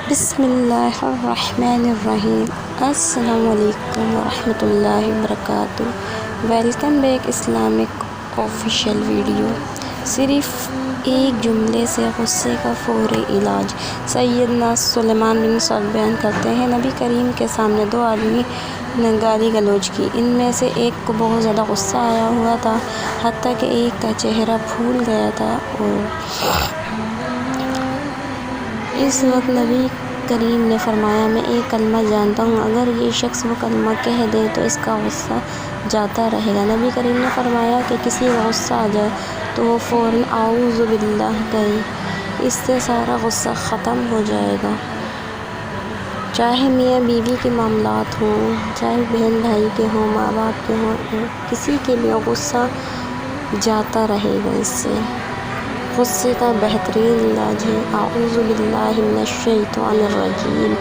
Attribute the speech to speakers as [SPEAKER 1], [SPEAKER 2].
[SPEAKER 1] بسم اللہ الرحمن الرحیم۔ السلام علیکم ورحمۃ اللہ وبرکاتہ۔ Welcome back Islamic official video. صرف ایک جملے سے غصے کا فوری علاج۔ سیدنا سلیمان بن سعد بیان کرتے ہیں، نبی کریم کے سامنے دو آدمی نے گالی گلوچ کی۔ ان میں سے ایک کو بہت زیادہ غصہ آیا ہوا تھا، حتیٰ کہ ایک کا چہرہ پھول گیا تھا، اور اس وقت نبی کریم نے فرمایا، میں ایک کلمہ جانتا ہوں، اگر یہ شخص وہ کلمہ کہہ دے تو اس کا غصہ جاتا رہے گا۔ نبی کریم نے فرمایا کہ کسی کو غصہ آ جائے تو وہ فوراً اعوذ باللہ کہے، اس سے سارا غصہ ختم ہو جائے گا۔ چاہے میاں بیوی کے معاملات ہوں، چاہے بہن بھائی کے ہوں، ماں باپ کے ہوں، کسی کے بھی غصہ جاتا رہے گا۔ اس سے غصے کا بہترین علاج ہے اعوذ باللہ من الشیطان الرجیم۔